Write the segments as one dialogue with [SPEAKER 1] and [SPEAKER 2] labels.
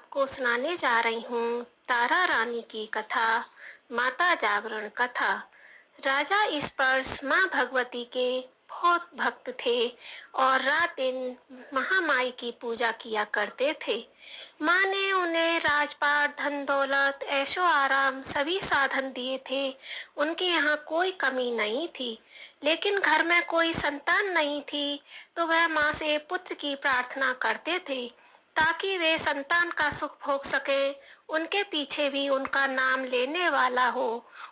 [SPEAKER 1] आपको सुनाने जा रही हूँ तारा रानी की कथा, माता जागरण कथा। राजा इस पर माँ भगवती के बहुत भक्त थे और रात दिन महामाई की पूजा किया करते थे। माँ ने उन्हें राजपाट, धन दौलत, ऐशो आराम सभी साधन दिए थे। उनके यहाँ कोई कमी नहीं थी, लेकिन घर में कोई संतान नहीं थी, तो वह माँ से पुत्र की प्रार्थना करते थे ताकि वे संतान का सुख भोग सके, उनके पीछे भी उनका नाम लेने वाला हो,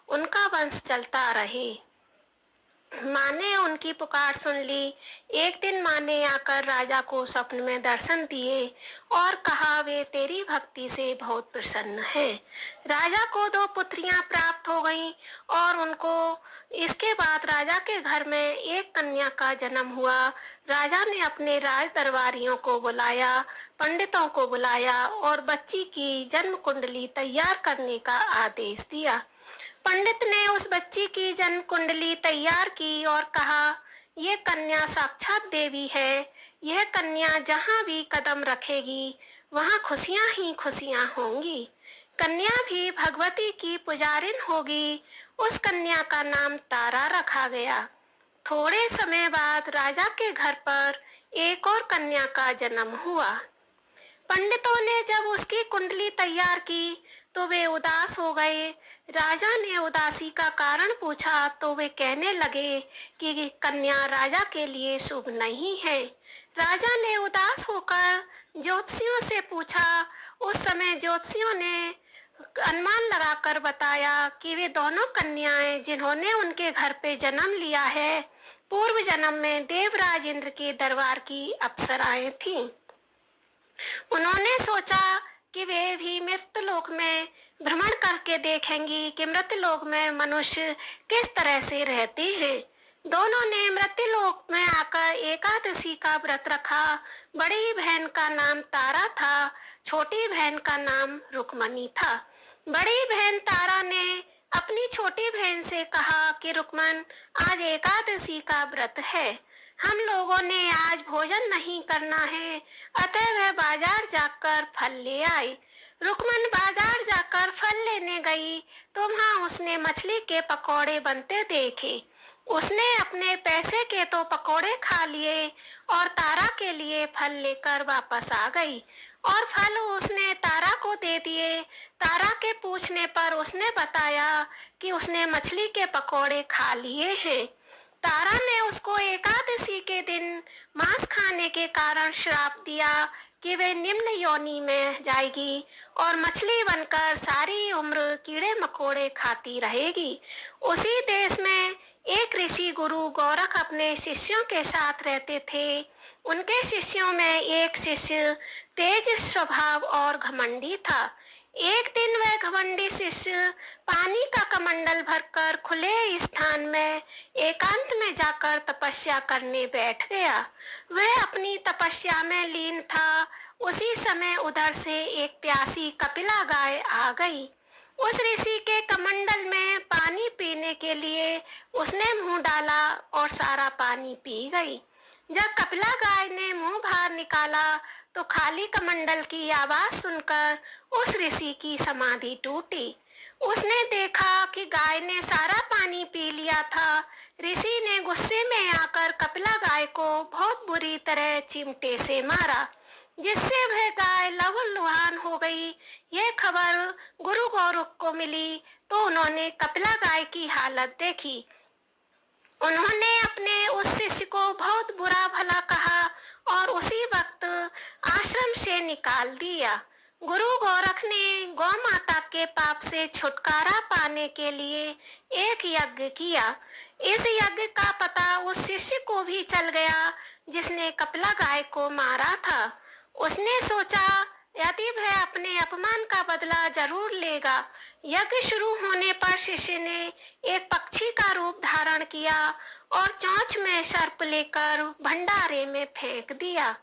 [SPEAKER 1] उनका वंश चलता रहे। माँ ने उनकी पुकार सुन ली। एक दिन माँ ने आकर राजा को स्वप्न में दर्शन दिए और कहा वे तेरी भक्ति से बहुत प्रसन्न हैं। राजा को 2 पुत्रियां प्राप्त हो गईं और उनको इसके बाद राजा के घर में एक कन्या का जन्म हुआ। राजा ने अपने राज दरबारियों को बुलाया, पंडितों को बुलाया और बच्ची की जन्म कुंडली तैयार करने का आदेश दिया। पंडित ने उस बच्ची की जन्म कुंडली तैयार की और कहा, ये कन्या साक्षात देवी है। यह कन्या जहाँ भी कदम रखेगी वहाँ खुशियाँ ही खुशियाँ होंगी। कन्या भी भगवती की पुजारिन होगी। उस कन्या का नाम तारा रखा गया। थोड़े समय बाद राजा के घर पर एक और कन्या का जन्म हुआ। पंडितों ने जब उसकी कुंडली तैयार की तो वे उदास हो गए। राजा ने उदासी का कारण पूछा तो वे कहने लगे कि कन्या राजा के लिए शुभ नहीं है। राजा ने उदास होकर ज्योतिषियों से पूछा। उस समय ज्योतिषियों ने अनुमान लगाकर बताया कि वे दोनों कन्याएं जिन्होंने उनके घर पे जन्म लिया है, पूर्व जन्म में देवराज इंद्र के दरबार की अप्सराएं थीं। उन्होंने सोचा कि वे भी मृतलोक में भ्रमण करके देखेंगी कि मृतलोक में मनुष्य किस तरह से रहते हैं। दोनों ने मृतलोक में आकर एकादशी का व्रत रखा। बड़ी बहन का नाम तारा था, छोटी बहन का नाम रुक्मणी था। बड़ी बहन तारा ने अपनी छोटी बहन से कहा कि रुक्मन, आज एकादशी का व्रत है, हम लोगों ने आज भोजन नहीं करना है, अतः वह बाजार जाकर फल ले आई। रुक्मन बाजार जाकर फल लेने गई तो वहाँ उसने मछली के पकौड़े बनते देखे। उसने अपने पैसे के तो पकौड़े खा लिए और तारा के लिए फल लेकर वापस आ गई और फल उसने तारा को दे दिए। तारा के पूछने पर उसने बताया कि उसने मछली के पकौड़े खा लिए हैं। तारा ने उसको एकादशी के दिन मांस खाने के कारण श्राप दिया कि वे निम्न योनि में जाएगी और मछली बनकर सारी उम्र कीड़े मकोड़े खाती रहेगी। उसी देश में एक ऋषि गुरु गोरख अपने शिष्यों के साथ रहते थे। उनके शिष्यों में एक शिष्य तेज स्वभाव और घमंडी था। एक दिन वह घमंडी शिष्य पानी का कमंडल भरकर खुले स्थान में एकांत में जाकर तपस्या करने बैठ गया। वह अपनी तपस्या में लीन था। उसी समय उधर से एक प्यासी कपिला गाय आ गई। उस ऋषि के कमंडल में पानी पीने के लिए उसने मुंह डाला और सारा पानी पी गई। जब कपिला गाय ने मुंह बाहर निकाला तो खाली कमंडल की आवाज सुनकर उस ऋषि की समाधि टूटी। उसने देखा कि गाय ने सारा पानी पी लिया था। ऋषि ने गुस्से में आकर कपिला गाय को बहुत बुरी तरह चिमटे से मारा, जिससे वह गाय लहूलुहान हो गई। यह खबर गुरु गोरख को मिली तो उन्होंने कपिला गाय की हालत देखी। उन्होंने अपने उस शिष्य को बहुत बुरा भला कहा और उसी वक्त आश्रम से निकाल दिया। गुरु गोरख ने गौ माता के पाप से छुटकारा पाने के लिए एक यज्ञ किया। इस यज्ञ का पता उस शिष्य को भी चल गया जिसने कपिला गाय को मारा था। उसने सोचा यदि वह अपने अपमान का बदला जरूर लेगा। यज्ञ शुरू होने पर शिष्य ने एक पक्षी का रूप धारण किया और चोंच में सर्प लेकर भंडारे में फेंक दिया,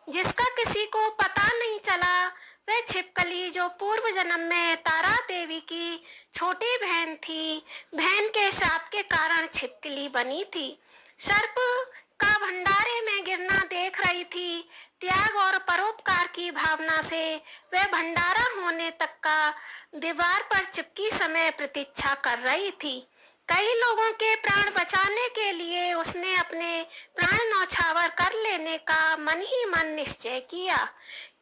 [SPEAKER 1] जिसका किसी को पता नहीं चला। वह छिपकली जो पूर्व जन्म में तारा देवी की छोटी बहन थी, बहन के शाप के कारण छिपकली बनी थी। सर्प का भंडारे में गिरना देख रही थी। त्याग और परोपकार की भावना से वह भंडारा होने तक का दीवार पर चिपकी समय प्रतीक्षा कर रही थी। कई लोगों के प्राण बचाने के लिए उसने अपने प्राण न्यौछावर कर लेने का मन ही मन निश्चय किया।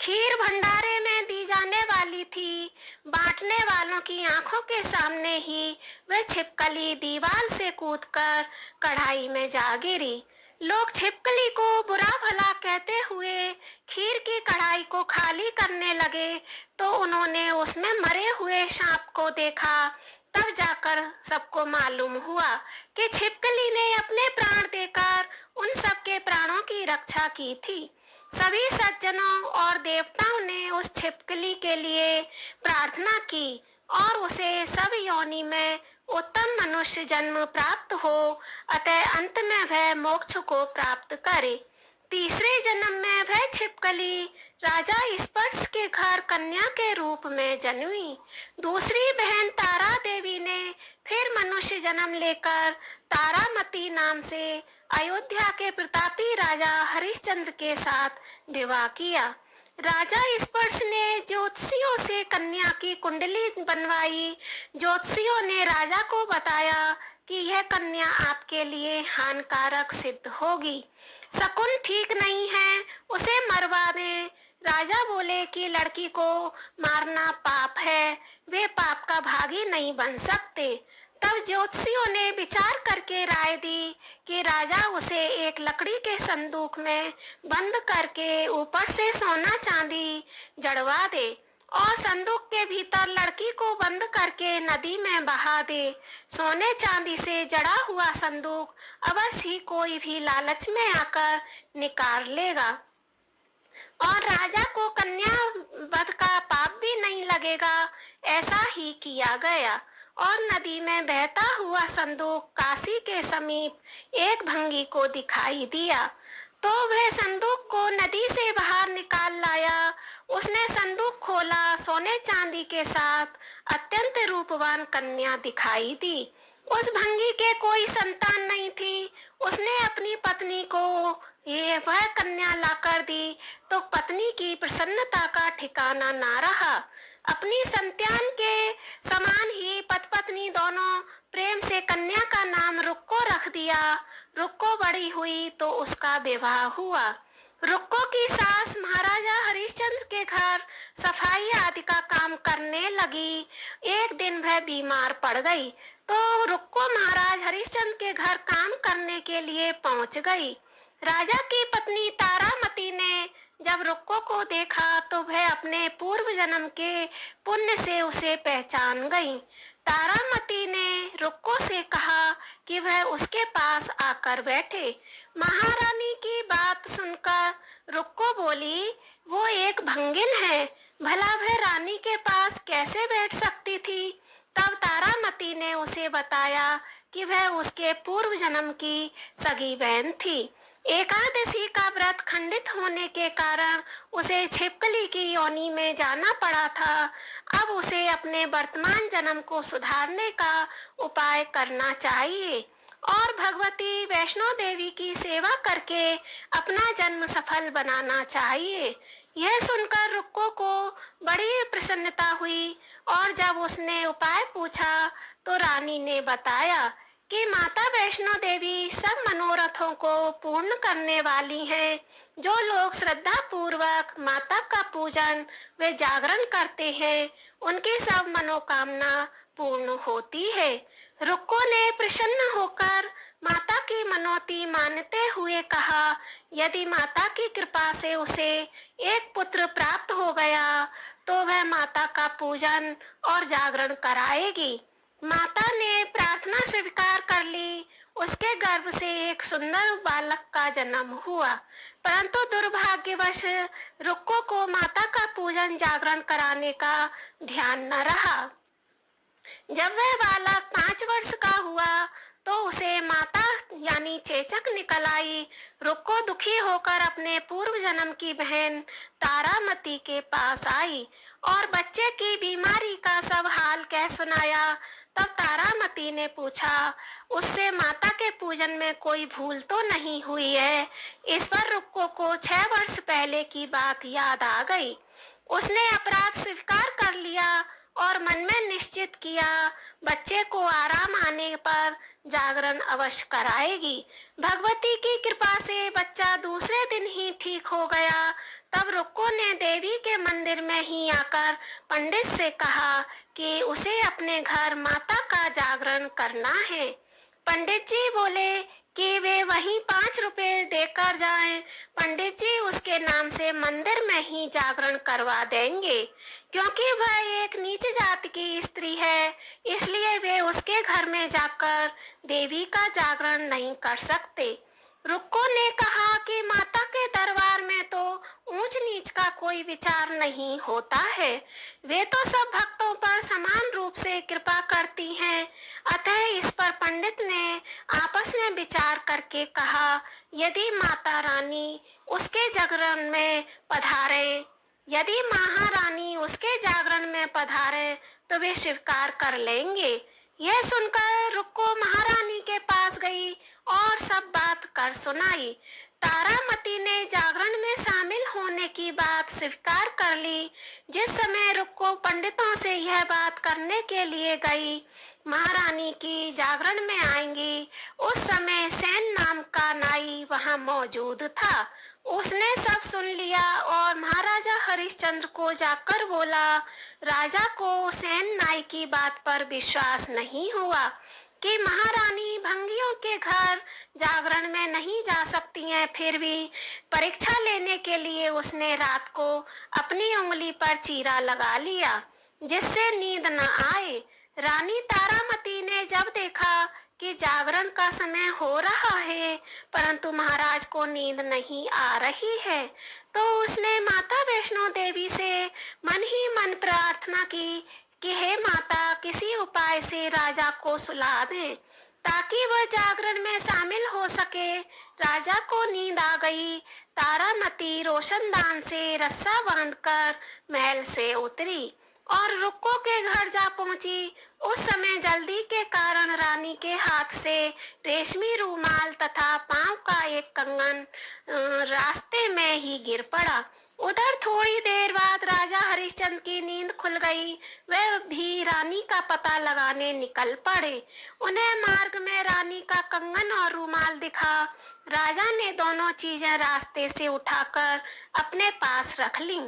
[SPEAKER 1] खीर भंडारे में दी जाने वाली थी। बांटने वालों की आंखों के सामने ही वह छिपकली दीवार से कूदकर कढ़ाई में जा गिरी। लोग छिपकली को बुरा भला कहते हुए खीर की कढ़ाई को खाली करने लगे तो उन्होंने उसमें मरे हुए सांप को देखा। तब जाकर सबको मालूम हुआ कि छिपकली ने अपने प्राण देकर उन सबके प्राणों की रक्षा की थी। सभी सज्जनों और देवताओं ने उस छिपकली के लिए प्रार्थना की और उसे सब योनि में उत्तम मनुष्य जन्म प्राप्त हो, अतः अंत में वह मोक्ष को प्राप्त करे। तीसरे जन्म में वह छिपकली राजा स्पर्श के घर कन्या के रूप में जन्मी। दूसरी बहन तारा देवी ने फिर मनुष्य जन्म लेकर तारामती नाम से अयोध्या के प्रतापी राजा हरिश्चंद्र के साथ विवाह किया। राजा स्पर्श ने ज्योतिषियों से कन्या की कुंडली बनवाई। ज्योतिषियों ने राजा को बताया कि यह कन्या आपके लिए हानिकारक सिद्ध होगी। शकुन ठीक नहीं है, उसे मरवा दें। राजा बोले कि लड़की को मारना पाप है, वे पाप का भागी नहीं बन सकते। तब ज्योतिषियों ने विचार करके राय दी कि राजा उसे एक लकड़ी के संदूक में बंद करके ऊपर से सोना चांदी जड़वा दे और संदूक के भीतर लड़की को बंद करके नदी में बहा दे। सोने चांदी से जड़ा हुआ संदूक अवश्य ही कोई भी लालच में आकर निकाल लेगा और राजा को कन्या वध का पाप भी नहीं लगेगा। ऐसा ही किया गया और नदी में बहता हुआ संदूक काशी के समीप एक भंगी को दिखाई दिया तो वह संदूक को नदी से बाहर निकाल लाया। उसने संदूक खोला, सोने चांदी के साथ अत्यंत रूपवान कन्या दिखाई दी। उस भंगी के कोई संतान नहीं थी। उसने अपनी पत्नी को ये वह कन्या लाकर दी तो पत्नी की प्रसन्नता का ठिकाना ना रहा। अपनी संतान के समान ही पति-पत्नी दोनों प्रेम से कन्या का नाम रुक्को रख दिया। रुक्को बड़ी हुई तो उसका विवाह हुआ। रुक्को की सास महाराजा हरिश्चंद्र के घर सफाई आदि का काम करने लगी। एक दिन वह बीमार पड़ गई तो रुक्को महाराज हरिश्चंद्र के घर काम करने के लिए पहुंच गई। राजा की पत्नी तारामती ने जब रुक्को को देखा तो वह अपने पूर्व जन्म के पुण्य से उसे पहचान गई। तारामती ने रुक्को से कहा कि वह उसके पास आकर बैठे। महारानी की बात सुनकर रुक्को बोली, वो एक भंगिन है, भला वह रानी के पास कैसे बैठ सकती थी। तब तारामती ने उसे बताया कि वह उसके पूर्व जन्म की सगी बहन थी। एकादशी का व्रत खंडित होने के कारण उसे छिपकली की योनि में जाना पड़ा था। अब उसे अपने वर्तमान जन्म को सुधारने का उपाय करना चाहिए और भगवती वैष्णो देवी की सेवा करके अपना जन्म सफल बनाना चाहिए। यह सुनकर रुक्को को बड़ी प्रसन्नता हुई और जब उसने उपाय पूछा तो रानी ने बताया कि माता वैष्णो देवी सब मनोरथों को पूर्ण करने वाली हैं। जो लोग श्रद्धा पूर्वक माता का पूजन व जागरण करते हैं उनकी सब मनोकामना पूर्ण होती है। रुक्को ने प्रसन्न होकर माता की मनौती मानते हुए कहा, यदि माता की कृपा से उसे एक पुत्र प्राप्त हो गया तो वह माता का पूजन और जागरण कराएगी। माता ने प्रार्थना स्वीकार कर ली। उसके गर्भ से एक सुंदर बालक का जन्म हुआ, परंतु दुर्भाग्यवश रुक्को को माता का पूजन जागरण कराने का ध्यान न रहा। जब वह बालक 5 वर्ष का हुआ तो उसे माता यानी चेचक निकल आई। रुक्को दुखी होकर अपने पूर्व जन्म की बहन तारामती के पास आई और बच्चे की बीमारी का सब हाल कह सुनाया। तब तारामती ने पूछा, उससे माता के पूजन में कोई भूल तो नहीं हुई है? इस पर रुक्को को 6 वर्ष पहले की बात याद आ गई। उसने अपराध स्वीकार कर लिया और मन में निश्चित किया, बच्चे को आराम आने पर जागरण अवश्य कराएगी। भगवती की कृपा से बच्चा दूसरे दिन ही ठीक हो गया। तब रुक्को ने देवी के मंदिर में ही आकर पंडित से कहा कि उसे अपने घर माता का जागरण करना है। पंडित जी बोले कि वे वहीं 5 रुपए देकर जाएं। पंडित जी उसके नाम से मंदिर में ही जागरण करवा देंगे। क्योंकि वह एक नीच जाति की स्त्री है, इसलिए वे उसके घर में जाकर देवी का जागरण नहीं कर सकते। रुक्को ने कहा कि माता के दरबार में तो ऊंच नीच का कोई विचार नहीं होता है। वे तो सब भक्तों पर समान रूप से कृपा करती हैं। अतः इस पर पंडित ने आपस में विचार करके कहा, यदि माता रानी उसके जागरण में पधारें, यदि महारानी उसके जागरण में पधारें तो वे स्वीकार कर लेंगे। यह सुनकर रुक्को महारानी के पास गई और सब बात कर सुनाई। तारामती ने जागरण में शामिल होने की बात स्वीकार कर ली। जिस समय रुक्को पंडितों से यह बात करने के लिए गई, महारानी की जागरण में आएंगी, उस समय सेन नाम का नाई वहां मौजूद था। उसने सब सुन लिया और महाराजा हरिश्चंद्र को जाकर बोला, राजा को सेन नाई की बात पर विश्वास नहीं हुआ कि महारानी भंगियों के घर जागरण में नहीं जा सकती हैं। फिर भी परीक्षा लेने के लिए उसने रात को अपनी उंगली पर चीरा लगा लिया, जिससे नींद न आए। रानी तारामती ने जब देखा कि जागरण का समय हो रहा है परंतु महाराज को नींद नहीं आ रही है, तो उसने माता वैष्णो देवी से मन ही मन प्रार्थना की कि हे माता, किसी उपाय से राजा को सुला दें ताकि वह जागरण में शामिल हो सके। राजा को नींद आ गई। तारामती रोशनदान से रस्सा बांधकर महल से उतरी और रुक्को के घर जा पहुंची। उस समय जल्दी के कारण रानी के हाथ से रेशमी रूमाल तथा पांव का एक कंगन रास्ते में ही गिर पड़ा। उधर थोड़ी देर बाद राजा हरिश्चंद्र की नींद खुल गई। वह भी रानी का पता लगाने निकल पड़े। उन्हें मार्ग में रानी का कंगन और रूमाल दिखा। राजा ने दोनों चीजें रास्ते से उठाकर अपने पास रख लीं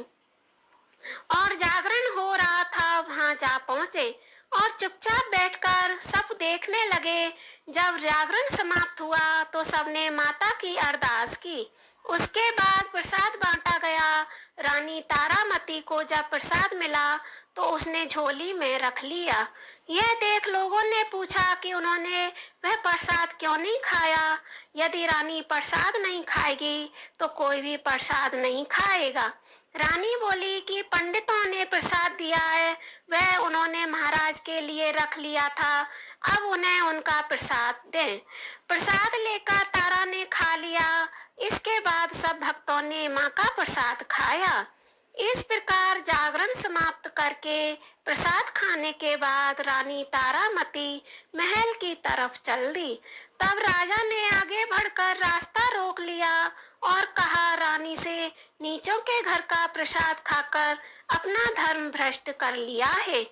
[SPEAKER 1] और जागरण हो रहा था वहां जा पहुंचे और चुपचाप बैठकर सब देखने लगे। जब जागरण समाप्त हुआ तो सबने माता की अरदास की। उसके बाद प्रसाद बांटा गया। रानी तारामती को जब प्रसाद मिला तो उसने झोली में रख लिया। यह देख लोगों ने पूछा कि उन्होंने वह प्रसाद क्यों नहीं खाया। यदि रानी प्रसाद नहीं खाएगी तो कोई भी प्रसाद नहीं खाएगा। रानी बोली कि पंडितों ने प्रसाद दिया है, वह उन्होंने महाराज के लिए रख लिया था, अब उन्हें उनका प्रसाद दें। प्रसाद लेकर तारा ने खा लिया। इसके बाद सब भक्तों ने माँ का प्रसाद खाया। इस प्रकार जागरण समाप्त करके प्रसाद खाने के बाद रानी तारामती महल की तरफ चल दी। तब राजा ने आगे बढ़कर रास्ता रोक लिया और कहा, रानी से नीचों के घर का प्रसाद खाकर अपना धर्म भ्रष्ट कर लिया है,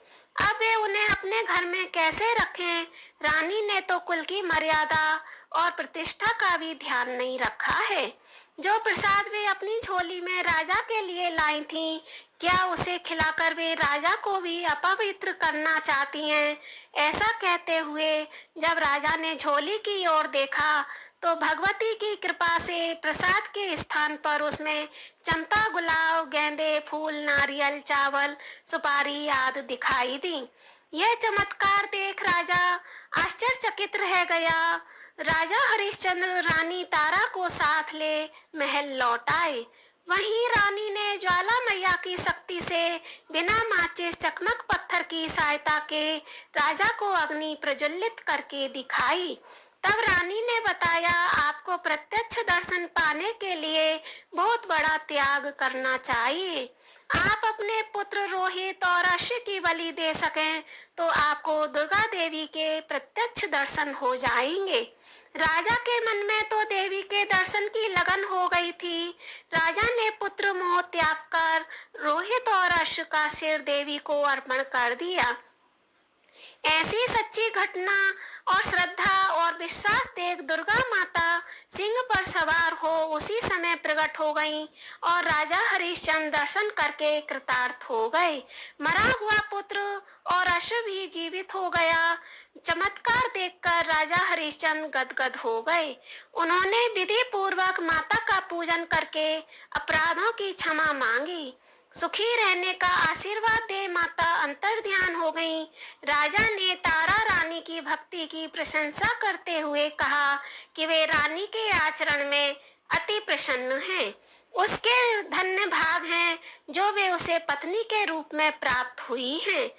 [SPEAKER 1] अब वे उन्हें अपने घर में कैसे रखें। रानी ने तो कुल की मर्यादा और प्रतिष्ठा का भी ध्यान नहीं रखा है। जो प्रसाद वे अपनी झोली में राजा के लिए लाई थीं, क्या उसे खिलाकर वे राजा को भी अपवित्र करना चाहती हैं? ऐसा कहते हुए जब राजा ने झोली की ओर देखा तो भगवती की कृपा से प्रसाद के स्थान पर उसमें चंपा, गुलाब, गेंदे फूल, नारियल, चावल, सुपारी आदि दिखाई दी। यह चमत्कार देख राजा आश्चर्यचकित रह गया। राजा हरिश्चंद्र रानी तारा को साथ ले महल लौट आए। वहीं रानी ने ज्वाला मैया की शक्ति बत्ती से बिना माचिस चकमक पत्थर की सहायता के राजा को अग्नि प्रज्वलित करके दिखाई। तब रानी ने बताया, आपको प्रत्यक्ष दर्शन पाने के लिए बहुत बड़ा त्याग करना चाहिए। आप अपने पुत्र रोहित और अश्व की बलि दे सकें तो आपको दुर्गा देवी के प्रत्यक्ष दर्शन हो जाएंगे। राजा के मन में तो देवी के दर्शन की लगन हो गई थी। राजा ने पुत्र मोह त्याग कर रोहित और अश्व का सिर देवी को अर्पण कर दिया। ऐसी सच्ची घटना और श्रद्धा और विश्वास देख दुर्गा माता सिंह पर सवार हो उसी समय प्रकट हो गईं और राजा हरिश्चंद्र दर्शन करके कृतार्थ हो गए। मरा हुआ पुत्र और अश्व भी जीवित हो गया। चमत्कार देखकर राजा हरिश्चंद्र गदगद हो गए। उन्होंने विधि पूर्वक माता का पूजन करके अपराधों की क्षमा मांगी। सुखी रहने का आशीर्वाद दे माता अंतर ध्यान हो गईं। राजा ने तारा रानी की भक्ति की प्रशंसा करते हुए कहा कि वे रानी के आचरण में अति प्रसन्न हैं। उसके धन्य भाग हैं जो वे उसे पत्नी के रूप में प्राप्त हुई हैं।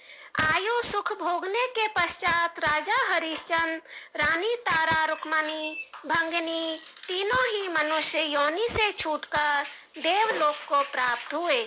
[SPEAKER 1] आयु सुख भोगने के पश्चात राजा हरिश्चंद्र, रानी तारा, रुक्मणी, भंगिनी तीनों ही मनुष्य योनि से छूटकर देवलोक को प्राप्त हुए।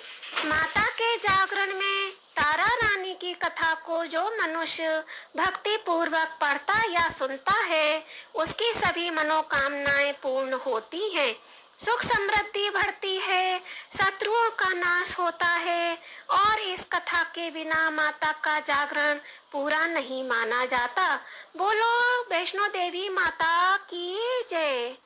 [SPEAKER 1] माता के जागरण में तारा रानी की कथा को जो मनुष्य भक्ति पूर्वक पढ़ता या सुनता है उसकी सभी मनोकामनाएं पूर्ण होती हैं। सुख समृद्धि बढ़ती है, शत्रुओं का नाश होता है और इस कथा के बिना माता का जागरण पूरा नहीं माना जाता। बोलो वैष्णो देवी माता की जय।